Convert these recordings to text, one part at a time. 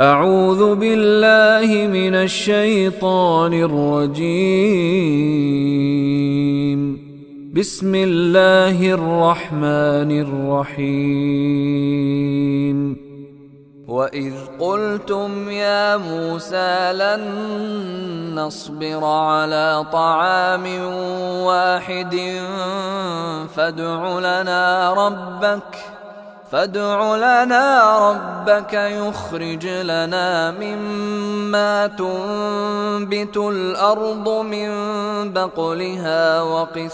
اعوذ باللہ من الشیطان الرجیم بسم اللہ الرحمن الرحیم وَإِذْ قُلْتُمْ يَا مُوسَى لَن نَّصْبِرَ عَلَى طَعَامٍ وَاحِدٍ فادع لنا ربك يخرج لنا مما تنبت الأرض من بقلها وقثائها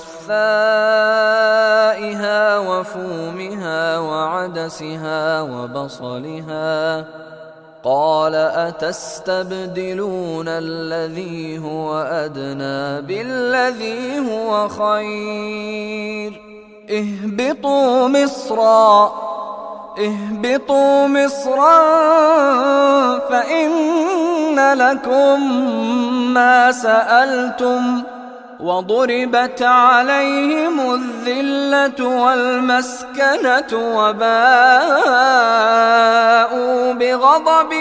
وفومها وعدسها وبصلها قال أتستبدلون الذي هو أدنى بالذي هو خير اهبطوا مصرا فإن لكم ما سألتم وضربت عليهم الذلة والمسكنة وباءوا بغضب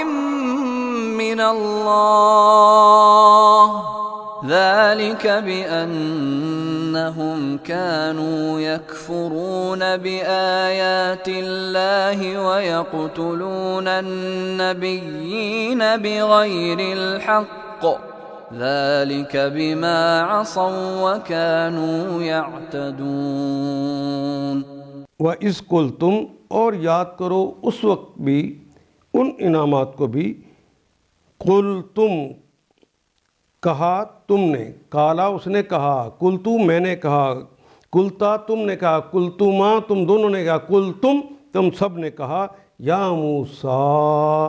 من الله ذلك بأنهم كانوا يكفرون بآيات الله ويقتلون النبيين بغير الحق ذلك بما عصوا وكانوا يعتدون وَإِذْ قُلْتُمْ اور یاد کرو اس وقت بھی ان انعامات کو بھی قُلْتُمْ کہا تم نے، کالا اس نے کہا، قلتو میں نے کہا، قلتا تم نے کہا، قلتما تم دونوں نے کہا، قلتم تم سب نے کہا، یا موسیٰ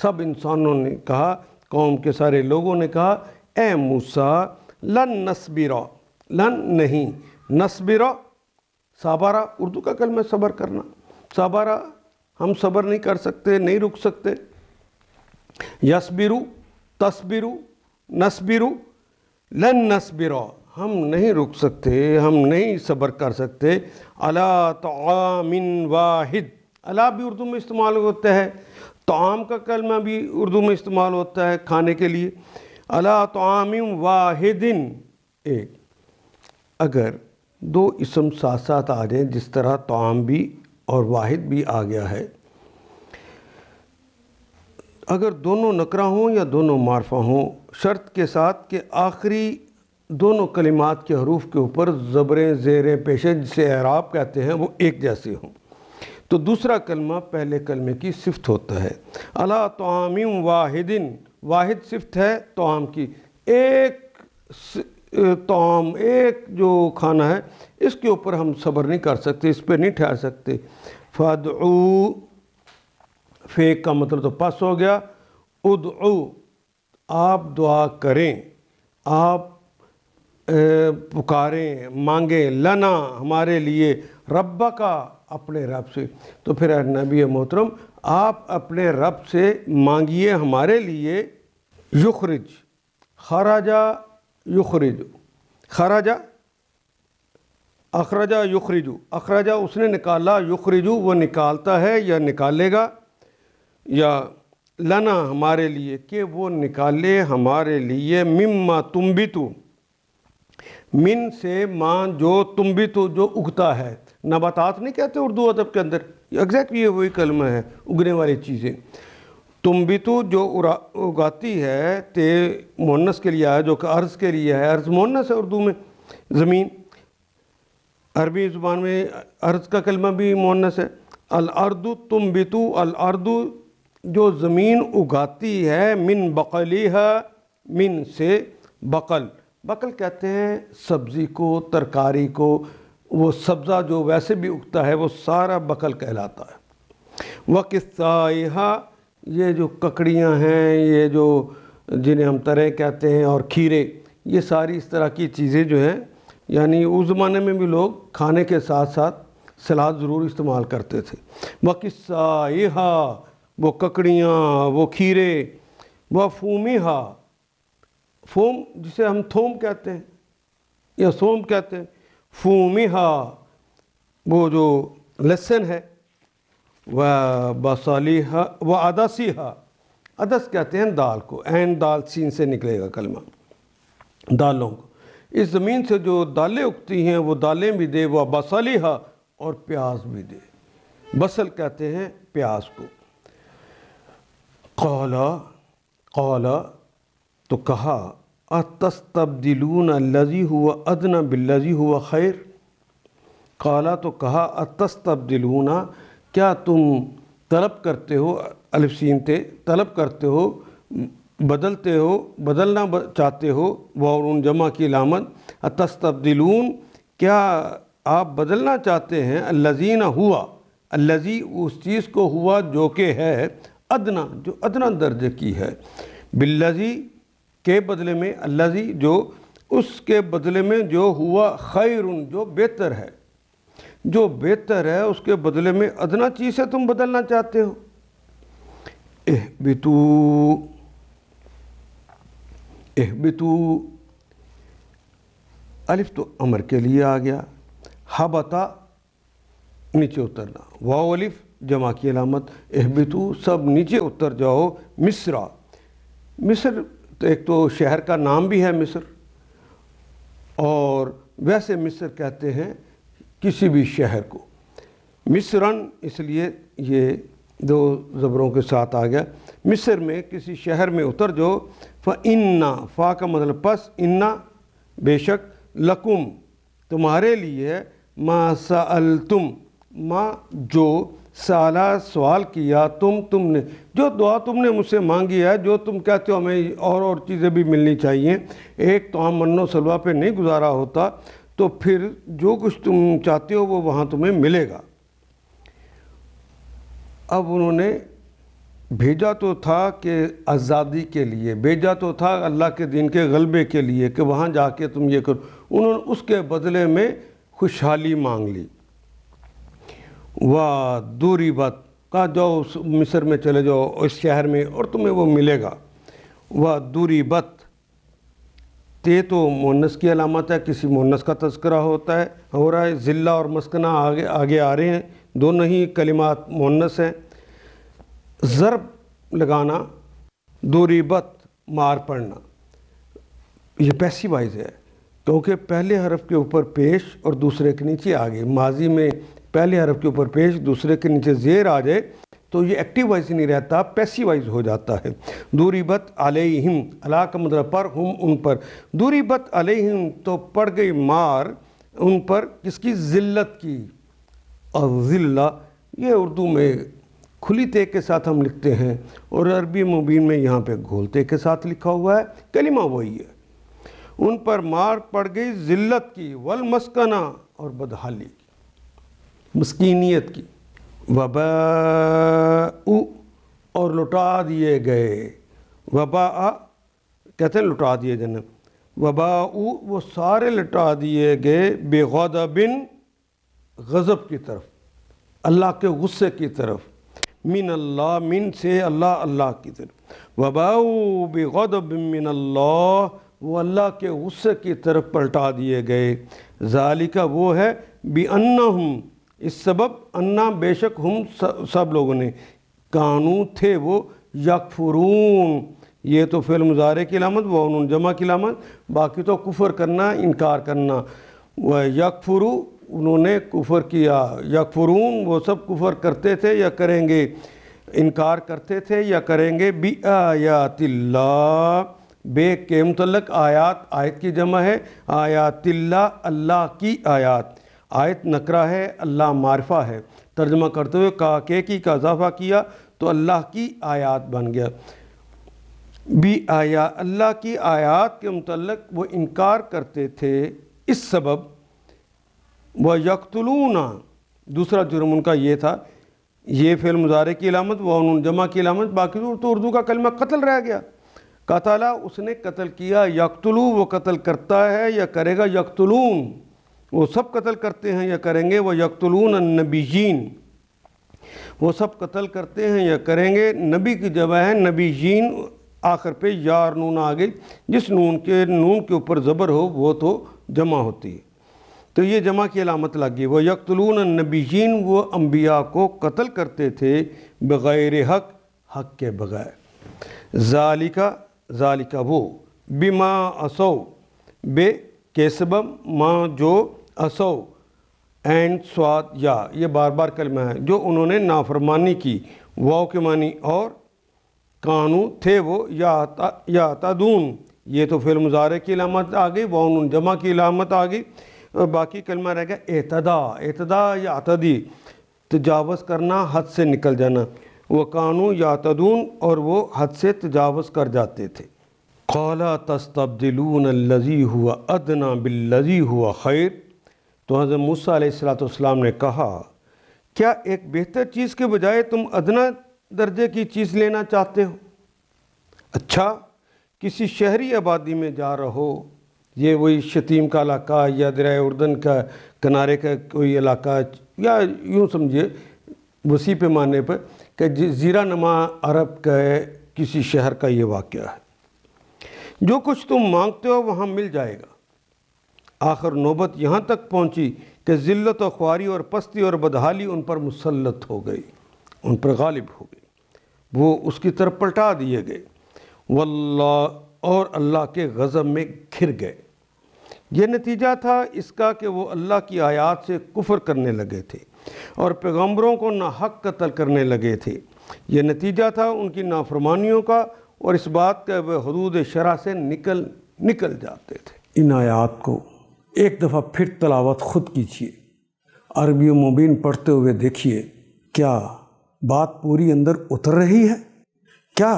سب انسانوں نے کہا، قوم کے سارے لوگوں نے کہا، اے موسیٰ لن نصبرا، لن نہیں، نصبرا صبرا اردو کا کلمہ صبر کرنا، صبرا ہم صبر نہیں کر سکتے، نہیں رک سکتے، یصبرو تصبرو نصبرو لن نصبرا ہم نہیں رک سکتے، ہم نہیں صبر کر سکتے، علی طعام واحد، علی بھی اردو میں استعمال ہوتا ہے، طعام کا کلمہ بھی اردو میں استعمال ہوتا ہے کھانے کے لیے، علی طعام واحد ایک، اگر دو اسم ساتھ ساتھ آ جائیں جس طرح طعام بھی اور واحد بھی آ گیا ہے، اگر دونوں نکرہ ہوں یا دونوں معرفہ ہوں، شرط کے ساتھ کہ آخری دونوں کلمات کے حروف کے اوپر زبریں زیریں پیشیں جسے اعراب کہتے ہیں وہ ایک جیسے ہوں، تو دوسرا کلمہ پہلے کلمے کی صفت ہوتا ہے، علی طعام واحد، واحد صفت ہے طعام کی، ایک طعام ایک جو کھانا ہے اس کے اوپر ہم صبر نہیں کر سکتے، اس پہ نہیں ٹھہر سکتے، فادعو فیک کا مطلب تو پس ہو گیا، ادعو آپ دعا کریں، آپ پکاریں مانگیں، لنا ہمارے لیے، رب کا اپنے رب سے، تو پھر اے نبی محترم آپ اپنے رب سے مانگیے ہمارے لیے، یخرج خرجا یخرج، خرجا اخرجا یخرجو، اخرجا اس نے نکالا، یخرجو وہ نکالتا ہے یا نکالے گا، یا لنا ہمارے لیے کہ وہ نکالے ہمارے لیے، مما تنبتو من سے ماں جو تنبتو جو اگتا ہے، نباتات نہیں کہتے اردو ادب کے اندر، ایگزیکٹلی یہ وہی کلمہ ہے اگنے والی چیزیں، تنبتو جو اگاتی ہے، تے مونس کے لیے ہے جو کہ ارض کے لیے ہے، ارض مونس ہے اردو میں زمین، عربی زبان میں ارض کا کلمہ بھی مونس ہے، الارض تنبتو، الارض جو زمین اگاتی ہے، من بقلیہا من سے بقل، بقل کہتے ہیں سبزی کو، ترکاری کو، وہ سبزہ جو ویسے بھی اگتا ہے وہ سارا بقل کہلاتا ہے، وقثائہا یہ جو ککڑیاں ہیں، یہ جو جنہیں ہم ترے کہتے ہیں، اور کھیرے، یہ ساری اس طرح کی چیزیں جو ہیں، یعنی اس زمانے میں بھی لوگ کھانے کے ساتھ ساتھ سلاد ضرور استعمال کرتے تھے، وقثائہا وہ ککڑیاں، وہ کھیرے، وفومہا فوم جسے ہم تھوم کہتے ہیں یا سوم کہتے ہیں، فومہا وہ جو لہسن ہے، و بصلیہا و عدسیہا، عدس کہتے ہیں دال کو، عین دال سین سے نکلے گا کلمہ، دالوں کو۔ اس زمین سے جو دالیں اگتی ہیں وہ دالیں بھی دے، وہ بصلیہا اور پیاز بھی دے۔ بصل کہتے ہیں پیاز کو۔ قال تو کہا اتستبدلون الذی هو ادنی بالذی هو خیر، قال تو کہا اتستبدلون کیا تم طلب کرتے ہو، الف سین تے طلب کرتے ہو، بدلتے ہو، بدلنا چاہتے ہو، واو جمع کی علامت، اتستبدلون کیا آپ بدلنا چاہتے ہیں، الذین ہوا، الذی اس چیز کو، ہوا جو کہ ہے، ادنا جو ادنا درجے کی ہے، بالذی کے بدلے میں، الذی جو اس کے بدلے میں، جو ہوا خیر جو بہتر ہے، جو بہتر ہے اس کے بدلے میں ادنا چیز سے تم بدلنا چاہتے ہو۔ اہبتو الف تو امر کے لیے آ گیا، ہبتا نیچے اترنا، واو الف جمع کی علامت، اہبتو سب نیچے اتر جاؤ، مصرا، مصر ایک تو شہر کا نام بھی ہے مصر، اور ویسے مصر کہتے ہیں کسی بھی شہر کو، مصرن اس لیے یہ دو زبروں کے ساتھ آ گیا، مصر میں کسی شہر میں اتر جو، فَإِنَّا فا کا مطلب پس، اِنَّا بے شک، لَكُمْ تمہارے لیے، ما سألتم ما جو سالا سوال کیا تم نے، جو دعا تم نے مجھ سے مانگی ہے، جو تم کہتے ہو ہمیں اور چیزیں بھی ملنی چاہیے، ایک تو ہم من و سلوہ پہ نہیں گزارا ہوتا، تو پھر جو کچھ تم چاہتے ہو وہ وہاں تمہیں ملے گا۔ اب انہوں نے بھیجا تو تھا کہ آزادی کے لیے، بھیجا تو تھا اللہ کے دین کے غلبے کے لیے کہ وہاں جا کے تم یہ کرو، انہوں نے اس کے بدلے میں خوشحالی مانگ لی۔ وَضُرِبَتْ کہا جاؤ مصر میں چلے جاؤ اس شہر میں اور تمہیں وہ ملے گا۔ وَضُرِبَتْ تے تو مؤنث کی علامت ہے، کسی مؤنث کا تذکرہ ہوتا ہے، ہو رہا ہے، ذلہ اور مسکنہ آگے آ رہے ہیں، دونوں ہی کلمات مؤنث ہیں۔ ضرب لگانا، ضُرِبَتْ مار پڑنا، یہ پیسیو وائز ہے کیونکہ پہلے حرف کے اوپر پیش اور دوسرے کے نیچے آگے، ماضی میں پہلے حرف کے اوپر پیش دوسرے کے نیچے زیر آ جائے تو یہ ایکٹیو وائز نہیں رہتا، پیسیو وائز ہو جاتا ہے۔ ضُرِبَتْ عَلَيْهِمْ عَلیٰ کا مطلب پر، ہم ان پر، ضُرِبَتْ عَلَيْهِمْ تو پڑ گئی مار ان پر، کس کی، ذلت کی، اور ذلہ یہ اردو میں کھلی تے کے ساتھ ہم لکھتے ہیں اور عربی مبین میں یہاں پہ گھولتے کے ساتھ لکھا ہوا ہے، کلمہ وہی ہے، ان پر مار پڑ گئی ذلت کی، والمسکنہ اور بدحالی کی، مسکینیت کی، وباء اور لٹا دیے گئے، وباء کہتے ہیں لٹا دیے جانا، وباء وہ سارے لٹا دیے گئے، بغضب غضب کی طرف، اللہ کے غصے کی طرف، من اللہ من سے اللہ کی طرف، وباء بغضب من اللہ وہ اللہ کے غصے کی طرف پلٹا دیے گئے، ذالک وہ ہے بِأَنَّهُمْ اس سبب، انا بے شک ہم سب لوگوں نے، کانو تھے وہ، یکفرون یہ تو فعل مضارع کی علامت، وہ جمع کی علامت، باقی تو کفر کرنا، انکار کرنا، یکفرو انہوں نے کفر کیا، یکفرون وہ سب کفر کرتے تھے یا کریں گے، انکار کرتے تھے یا کریں گے، بِآیاتِ اللہ بے کے متعلق آیات، آیت کی جمع ہے، آیات اللہ اللہ کی آیات، آیت نکرہ ہے، اللہ معرفہ ہے، ترجمہ کرتے ہوئے کاکے کی کا اضافہ کیا تو اللہ کی آیات بن گیا، بھی آیا اللہ کی آیات کے متعلق وہ انکار کرتے تھے، اس سبب وَيَقْتُلُونَ دوسرا جرم ان کا یہ تھا، یہ فعل مضارع کی علامت، وہ جمع کی علامت، باقی تو اردو کا کلمہ قتل رہ گیا، قتلہ اس نے قتل کیا، یقتلو وہ قتل کرتا ہے یا کرے گا، یقتلون وہ سب قتل کرتے ہیں یا کریں گے، وہ یقتلون النبیین وہ سب قتل کرتے ہیں یا کریں گے، نبی کی جمع ہے نبیین، آخر پہ یا اور نون آ گئی، جس نون کے اوپر زبر ہو وہ تو جمع ہوتی ہے، تو یہ جمع کی علامت لگ گئی، وہ یقتلون النبیین وہ انبیاء کو قتل کرتے تھے، بغیر حق کے بغیر۔ ذالک وہ، بما اسو بے کے سبب، ماں جو اسو عین صاد یا، یہ بار بار کلمہ ہے، جو انہوں نے نافرمانی کی، واو کے معنی اور، کانو تھے وہ، یا تعدون، یہ تو فعل مضارع کی علامت آ گئی، واو نون جمع کی علامت آ گئی، اور باقی کلمہ رہ گیا اعتدا یا اعتدی، تجاوز کرنا، حد سے نکل جانا، وہ کانو یعتدون، اور وہ حد سے تجاوز کر جاتے تھے۔ قَالَ تَسْتَبْدِلُونَ الَّذِي هُوَ أَدْنَىٰ بِالَّذِي هُوَ خَيْرٌ، تو حضرت موسیٰ علیہ السلام نے کہا کیا ایک بہتر چیز کے بجائے تم ادنا درجے کی چیز لینا چاہتے ہو؟ اچھا کسی شہری آبادی میں جا رہو، یہ وہی شتیم کا علاقہ یا دریائے اردن کا کنارے کا کوئی علاقہ، یا یوں سمجھیے وسیع پیمانے پر کہ جزیرہ نما عرب کا کسی شہر کا یہ واقعہ ہے۔ جو کچھ تم مانگتے ہو وہاں مل جائے گا۔ آخر نوبت یہاں تک پہنچی کہ ذلت و خواری اور پستی اور بدحالی ان پر مسلط ہو گئی، ان پر غالب ہو گئی، وہ اس کی طرف پلٹا دیے گئے، واللہ، اور اللہ کے غضب میں گھر گئے۔ یہ نتیجہ تھا اس کا کہ وہ اللہ کی آیات سے کفر کرنے لگے تھے اور پیغمبروں کو ناحق قتل کرنے لگے تھے۔ یہ نتیجہ تھا ان کی نافرمانیوں کا اور اس بات کا وہ حدود شرع سے نکل جاتے تھے۔ ان آیات کو ایک دفعہ پھر تلاوت خود کیجیے، عربی و مبین پڑھتے ہوئے دیکھیے کیا بات پوری اندر اتر رہی ہے؟ کیا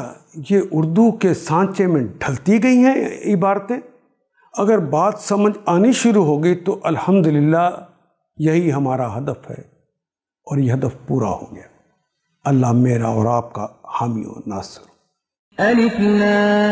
یہ اردو کے سانچے میں ڈھلتی گئی ہیں عبارتیں؟ اگر بات سمجھ آنی شروع ہو گئی تو الحمدللہ یہی ہمارا ہدف ہے، اور یہ ہدف پورا ہو گیا۔ اللہ میرا اور آپ کا حامی و ناصر۔ الف لام